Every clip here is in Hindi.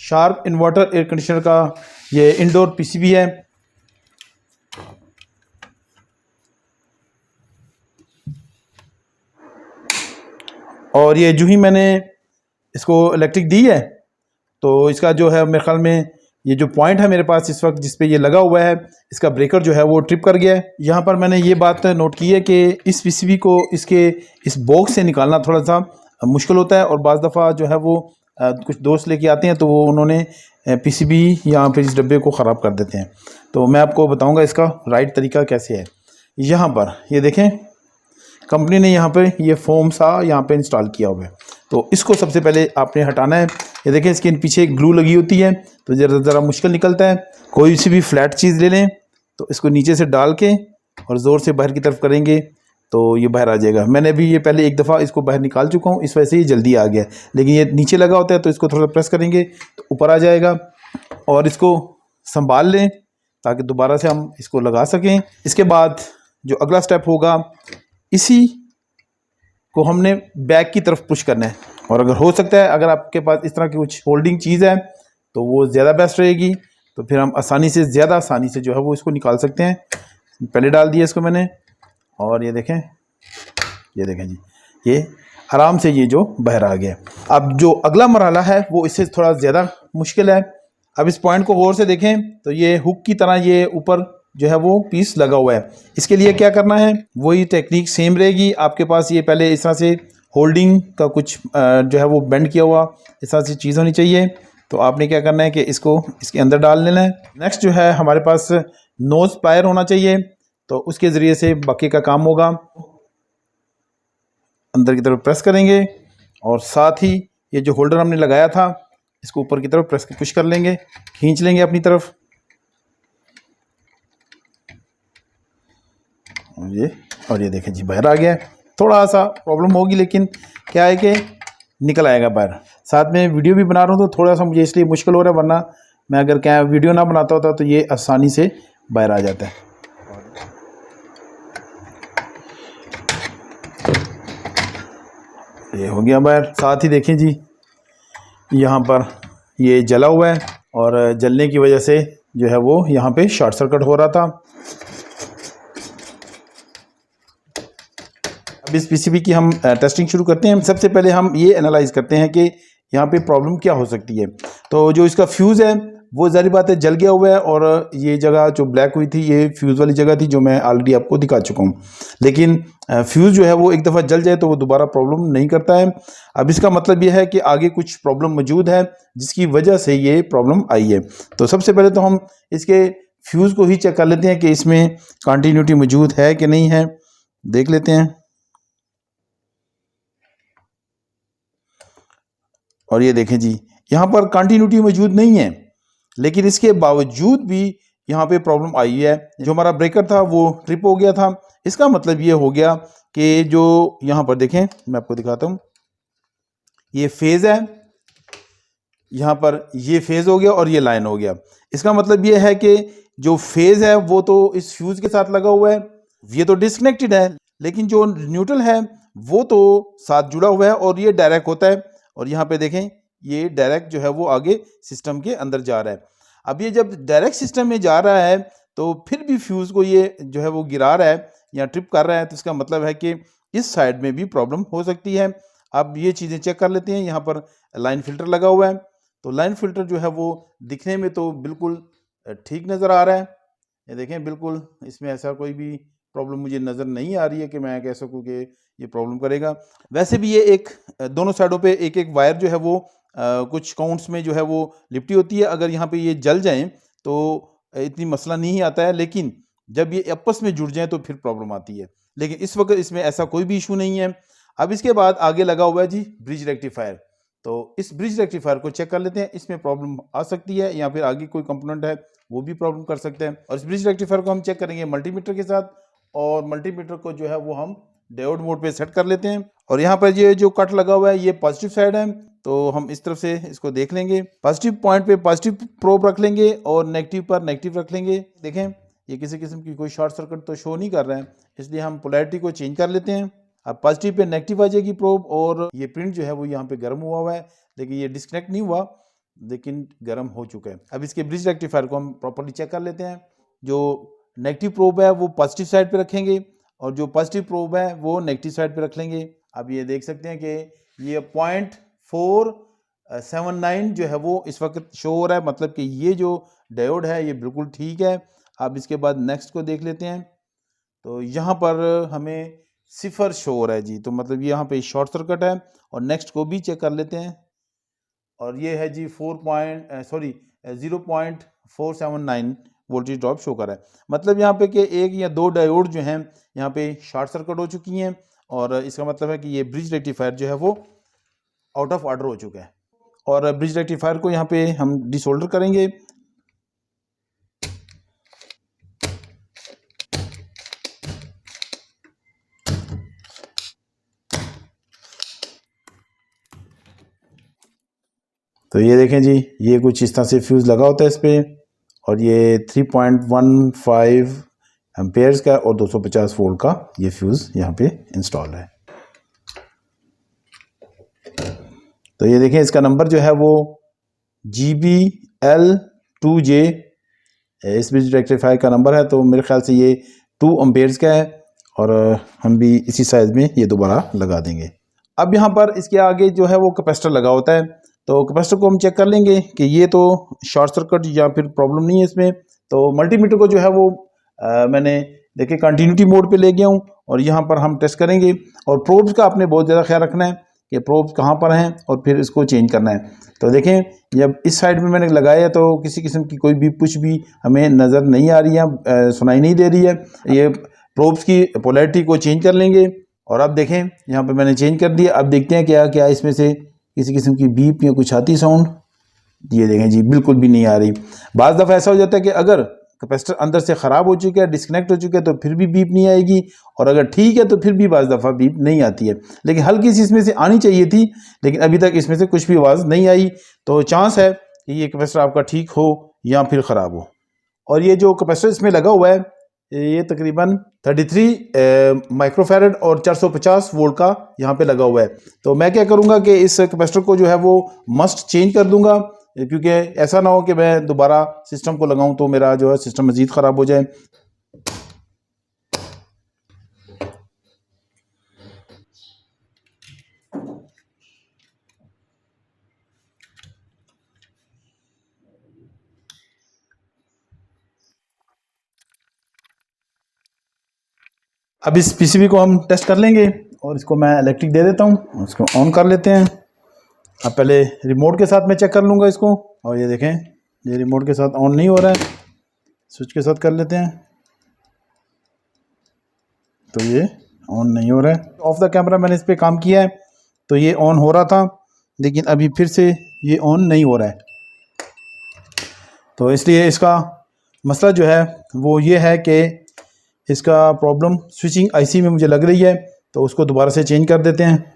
शार्प इन्वर्टर एयर कंडीशनर का ये इंडोर पीसीबी है। और ये जो ही मैंने इसको इलेक्ट्रिक दी है तो इसका जो है मेरे ख्याल में ये जो पॉइंट है मेरे पास इस वक्त जिस पे ये लगा हुआ है, इसका ब्रेकर जो है वो ट्रिप कर गया है। यहाँ पर मैंने ये बात नोट की है कि इस पीसीबी को इसके इस बॉक्स से निकालना थोड़ा सा मुश्किल होता है और बाज़ दफ़ा जो है वो कुछ दोस्त लेके आते हैं तो वो उन्होंने पीसीबी यहाँ पे इस डब्बे को ख़राब कर देते हैं। तो मैं आपको बताऊँगा इसका राइट तरीका कैसे है। यहाँ पर ये देखें, कंपनी ने यहाँ पे ये फोम सा यहाँ पे इंस्टॉल किया हुआ है। तो इसको सबसे पहले आपने हटाना है। ये देखें, इसके पीछे ग्लू लगी होती है तो ज़रा मुश्किल निकलता है। कोई सी भी फ्लैट चीज़ ले लें तो इसको नीचे से डाल के और ज़ोर से बाहर की तरफ करेंगे तो ये बाहर आ जाएगा। मैंने भी ये पहले एक दफ़ा इसको बाहर निकाल चुका हूँ, इस वजह से ये जल्दी आ गया। लेकिन ये नीचे लगा होता है तो इसको थोड़ा प्रेस करेंगे तो ऊपर आ जाएगा। और इसको संभाल लें ताकि दोबारा से हम इसको लगा सकें। इसके बाद जो अगला स्टेप होगा, इसी को हमने बैक की तरफ पुश करना है। और अगर हो सकता है अगर आपके पास इस तरह की कुछ होल्डिंग चीज़ है तो वो ज़्यादा बेस्ट रहेगी। तो फिर हम ज़्यादा आसानी से जो है वो इसको निकाल सकते हैं। पहले डाल दिया इसको मैंने और ये देखें जी, ये आराम से ये जो बाहर आ गया। अब जो अगला मरहला है वो इससे थोड़ा ज़्यादा मुश्किल है। अब इस पॉइंट को गौर से देखें तो ये हुक की तरह ये ऊपर जो है वो पीस लगा हुआ है। इसके लिए क्या करना है, वही टेक्निक सेम रहेगी। आपके पास ये पहले इस तरह से होल्डिंग का कुछ जो है वो बेंड किया हुआ इस तरह से चीज़ होनी चाहिए। तो आपने क्या करना है कि इसको इसके अंदर डाल लेना है। नेक्स्ट जो है हमारे पास नोज प्लायर होना चाहिए, तो उसके ज़रिए से बाकी का काम होगा। अंदर की तरफ प्रेस करेंगे और साथ ही ये जो होल्डर हमने लगाया था इसको ऊपर की तरफ प्रेस पुश कर लेंगे, खींच लेंगे अपनी तरफ। और ये देखें जी बाहर आ गया। थोड़ा सा प्रॉब्लम होगी लेकिन क्या है कि निकल आएगा बाहर। साथ में वीडियो भी बना रहा हूँ तो थोड़ा सा मुझे इसलिए मुश्किल हो रहा है, वरना मैं अगर क्या वीडियो ना बनाता होता तो ये आसानी से बाहर आ जाता है। ये हो गया बाहर। साथ ही देखें जी यहाँ पर ये जला हुआ है और जलने की वजह से जो है वो यहाँ पे शॉर्ट सर्किट हो रहा था। अब इस पीसीबी की हम टेस्टिंग शुरू करते हैं। सबसे पहले हम ये एनालाइज करते हैं कि यहाँ पे प्रॉब्लम क्या हो सकती है। तो जो इसका फ्यूज़ है वो ज़ाहिर बात है जल गया हुआ है और ये जगह जो ब्लैक हुई थी ये फ्यूज़ वाली जगह थी जो मैं ऑलरेडी आपको दिखा चुका हूँ। लेकिन फ्यूज़ जो है वो एक दफ़ा जल जाए तो वो दोबारा प्रॉब्लम नहीं करता है। अब इसका मतलब ये है कि आगे कुछ प्रॉब्लम मौजूद है जिसकी वजह से ये प्रॉब्लम आई है। तो सबसे पहले तो हम इसके फ्यूज़ को ही चेक कर लेते हैं कि इसमें कंटिन्यूटी मौजूद है कि नहीं है, देख लेते हैं। और ये देखें जी यहाँ पर कंटिन्यूटी मौजूद नहीं है, लेकिन इसके बावजूद भी यहाँ पे प्रॉब्लम आई है। जो हमारा ब्रेकर था वो ट्रिप हो गया था। इसका मतलब ये हो गया कि जो यहाँ पर देखें, मैं आपको दिखाता हूँ, ये फेज़ है, यहाँ पर ये फेज़ हो गया और ये लाइन हो गया। इसका मतलब ये है कि जो फेज़ है वो तो इस फ्यूज़ के साथ लगा हुआ है, ये तो डिस्कनेक्टेड है, लेकिन जो न्यूट्रल है वो तो साथ जुड़ा हुआ है और ये डायरेक्ट होता है। और यहाँ पे देखें ये डायरेक्ट जो है वो आगे सिस्टम के अंदर जा रहा है। अब ये जब डायरेक्ट सिस्टम में जा रहा है तो फिर भी फ्यूज़ को ये जो है वो गिरा रहा है या ट्रिप कर रहा है, तो इसका मतलब है कि इस साइड में भी प्रॉब्लम हो सकती है। अब ये चीज़ें चेक कर लेते हैं। यहाँ पर लाइन फ़िल्टर लगा हुआ है, तो लाइन फ़िल्टर जो है वो दिखने में तो बिल्कुल ठीक नज़र आ रहा है। ये देखें बिल्कुल इसमें ऐसा कोई भी प्रॉब्लम मुझे नज़र नहीं आ रही है कि मैं कह सकूँ कि ये प्रॉब्लम करेगा। वैसे भी ये एक दोनों साइडों पे एक एक वायर जो है वो कुछ काउंट्स में जो है वो लिपटी होती है। अगर यहाँ पे ये जल जाएं तो इतनी मसला नहीं आता है, लेकिन जब ये आपस में जुड़ जाएं तो फिर प्रॉब्लम आती है। लेकिन इस वक्त इसमें ऐसा कोई भी इशू नहीं है। अब इसके बाद आगे लगा हुआ है जी ब्रिज रेक्टिफायर। तो इस ब्रिज रेक्टिफायर को चेक कर लेते हैं, इसमें प्रॉब्लम आ सकती है या फिर आगे कोई कंपोनेंट है वो भी प्रॉब्लम कर सकते हैं। और इस ब्रिज रेक्टिफायर को हम चेक करेंगे मल्टीमीटर के साथ, और मल्टीमीटर को जो है वो हम डायोड मोड पे सेट कर लेते हैं। और यहाँ पर ये जो कट लगा हुआ है ये पॉजिटिव साइड है, तो हम इस तरफ से इसको देख लेंगे। पॉजिटिव पॉइंट पे पॉजिटिव प्रोब रख लेंगे और नेगेटिव पर नेगेटिव रख लेंगे। देखें ये किसी किस्म की कोई शॉर्ट सर्किट तो शो नहीं कर रहा है, इसलिए हम पोलैरिटी को चेंज कर लेते हैं। अब पॉजिटिव पे नेगेटिव आ जाएगी प्रोब, और ये प्रिंट जो है वो यहाँ पे गर्म हुआ है, लेकिन ये डिस्कनेक्ट नहीं हुआ। लेकिन गर्म हो चुका है। अब इसके ब्रिज रेक्टिफायर को हम प्रॉपर्ली चेक कर लेते हैं। जो नेगेटिव प्रोब है वो पॉजिटिव साइड पे रखेंगे और जो पॉजिटिव प्रोब है वो नेगेटिव साइड पे रख लेंगे। अब ये देख सकते हैं कि ये 0.479 जो है वो इस वक्त शो हो रहा है, मतलब कि ये जो डायोड है ये बिल्कुल ठीक है। अब इसके बाद नेक्स्ट को देख लेते हैं, तो यहाँ पर हमें 0 शो हो रहा है जी, तो मतलब यहाँ पे शॉर्ट सर्किट है। और नेक्स्ट को भी चेक कर लेते हैं, और ये है जी 0.479 वोल्टेज ड्रॉप शो कर रहा है। मतलब यहाँ पे कि एक या दो डायोड जो हैं यहाँ पे शॉर्ट सर्किट हो चुकी हैं, और इसका मतलब है कि ये ब्रिज रेक्टिफायर जो है वो आउट ऑफ ऑर्डर हो चुका है। और ब्रिज रेक्टिफायर को यहाँ पे हम डिसोल्डर करेंगे। तो ये देखें जी, ये कुछ इस तरह से फ्यूज़ लगा होता है इस पर, और ये 3.15 एम्पेयर्स का और 250 वोल्ट का ये फ्यूज़ यहाँ पे इंस्टॉल है। तो ये देखें, इसका नंबर जो है वो GBL2J इस ब्रिज रेक्टिफायर का नंबर है। तो मेरे ख्याल से ये 2 एम्पेयर्स का है, और हम भी इसी साइज़ में ये दोबारा लगा देंगे। अब यहाँ पर इसके आगे जो है वो कैपेसिटर लगा होता है, तो कैपेसिटर को हम चेक कर लेंगे कि ये तो शॉर्ट सर्किट या फिर प्रॉब्लम नहीं है इसमें। तो मल्टीमीटर को जो है वो मैंने देखिए कंटिन्यूटी मोड पे ले गया हूँ, और यहाँ पर हम टेस्ट करेंगे। और प्रोब्स का आपने बहुत ज़्यादा ख्याल रखना है कि प्रोब्स कहाँ पर हैं, और फिर इसको चेंज करना है। तो देखें, जब इस साइड में मैंने लगाया तो किसी किस्म की कोई भी कुछ भी हमें नज़र नहीं आ रही है, सुनाई नहीं दे रही है। ये प्रोब्स की पोलैरिटी को चेंज कर लेंगे, और अब देखें यहाँ पे मैंने चेंज कर दिया। अब देखते हैं क्या क्या इसमें से किसी किस्म की बीप या कुछ आती साउंड। ये देखें जी, बिल्कुल भी नहीं आ रही। बाज़ दफ़ा ऐसा हो जाता है कि अगर कैपेसिटर अंदर से ख़राब हो चुका है, डिस्कनेक्ट हो चुका है, तो फिर भी बीप नहीं आएगी, और अगर ठीक है तो फिर भी बाज़ दफ़ा बीप नहीं आती है। लेकिन हल्की सी इसमें से आनी चाहिए थी, लेकिन अभी तक इसमें से कुछ भी आवाज़ नहीं आई। तो चांस है कि ये कैपेसिटर आपका ठीक हो या फिर ख़राब हो। और ये जो कैपेसिटर इसमें लगा हुआ है ये तकरीबन 33 माइक्रोफैरड और 450 वोल्ट का यहाँ पे लगा हुआ है। तो मैं क्या करूँगा कि इस कैपेसिटर को जो है वो मस्ट चेंज कर दूंगा, क्योंकि ऐसा ना हो कि मैं दोबारा सिस्टम को लगाऊं तो मेरा जो है सिस्टम मज़ीद ख़राब हो जाए। अब इस पीसीबी को हम टेस्ट कर लेंगे, और इसको मैं इलेक्ट्रिक दे देता हूँ, इसको ऑन कर लेते हैं। अब पहले रिमोट के साथ मैं चेक कर लूँगा इसको, और ये देखें ये रिमोट के साथ ऑन नहीं हो रहा है, स्विच के साथ कर लेते हैं। तो ये ऑन नहीं हो रहा है। ऑफ द कैमरा मैंने इस पर काम किया है, तो ये ऑन हो रहा था, लेकिन अभी फिर से ये ऑन नहीं हो रहा है। तो इसलिए इसका मसला जो है वो ये है कि इसका प्रॉब्लम स्विचिंग आईसी में मुझे लग रही है, तो उसको दोबारा से चेंज कर देते हैं।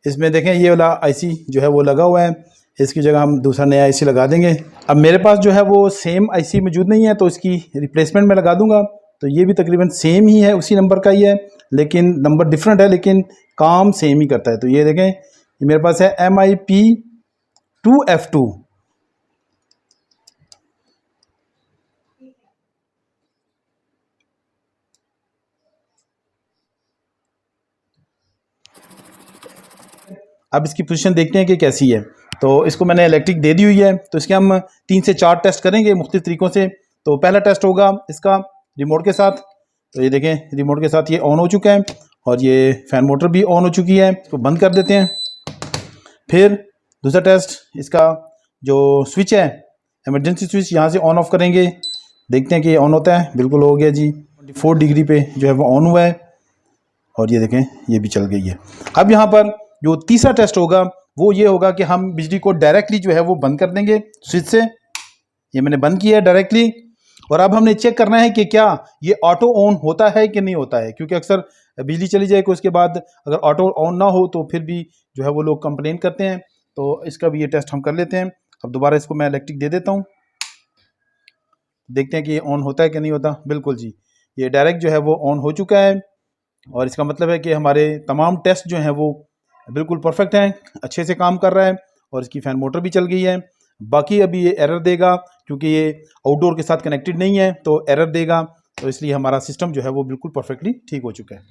इसमें देखें ये वाला आईसी जो है वो लगा हुआ है, इसकी जगह हम दूसरा नया आईसी लगा देंगे। अब मेरे पास जो है वो सेम आईसी मौजूद नहीं है, तो इसकी रिप्लेसमेंट में लगा दूंगा। तो ये भी तकरीबन सेम ही है, उसी नंबर का ही है, लेकिन नंबर डिफरेंट है, लेकिन काम सेम ही करता है। तो ये देखें, ये मेरे पास है MIP2F2। अब इसकी पोजीशन देखते हैं कि कैसी है। तो इसको मैंने इलेक्ट्रिक दे दी हुई है, तो इसके हम 3 से 4 टेस्ट करेंगे मुख्तलिफ तरीक़ों से। तो पहला टेस्ट होगा इसका रिमोट के साथ। तो ये देखें रिमोट के साथ ये ऑन हो चुका है, और ये फ़ैन मोटर भी ऑन हो चुकी है। इसको बंद कर देते हैं। फिर दूसरा टेस्ट, इसका जो स्विच है इमरजेंसी स्विच, यहाँ से ऑन ऑफ करेंगे, देखते हैं कि ये ऑन होता है। बिल्कुल हो गया जी, 24 डिग्री पे जो है वो ऑन हुआ है, और ये देखें ये भी चल गई है। अब यहाँ पर जो तीसरा टेस्ट होगा वो ये होगा कि हम बिजली को डायरेक्टली जो है वो बंद कर देंगे स्विच से। ये मैंने बंद किया है डायरेक्टली, और अब हमने चेक करना है कि क्या ये ऑटो ऑन होता है कि नहीं होता है, क्योंकि अक्सर बिजली चली जाए कि उसके बाद अगर ऑटो ऑन ना हो तो फिर भी जो है वो लोग कंप्लेन करते हैं। तो इसका भी ये टेस्ट हम कर लेते हैं। अब दोबारा इसको मैं इलेक्ट्रिक दे देता हूँ, देखते हैं कि ये ऑन होता है कि नहीं होता। बिल्कुल जी, ये डायरेक्ट जो है वो ऑन हो चुका है। और इसका मतलब है कि हमारे तमाम टेस्ट जो हैं वो बिल्कुल परफेक्ट हैं, अच्छे से काम कर रहा है और इसकी फ़ैन मोटर भी चल गई है। बाकी अभी ये एरर देगा क्योंकि ये आउटडोर के साथ कनेक्टेड नहीं है, तो एरर देगा, तो इसलिए हमारा सिस्टम जो है वो बिल्कुल परफेक्टली ठीक हो चुका है।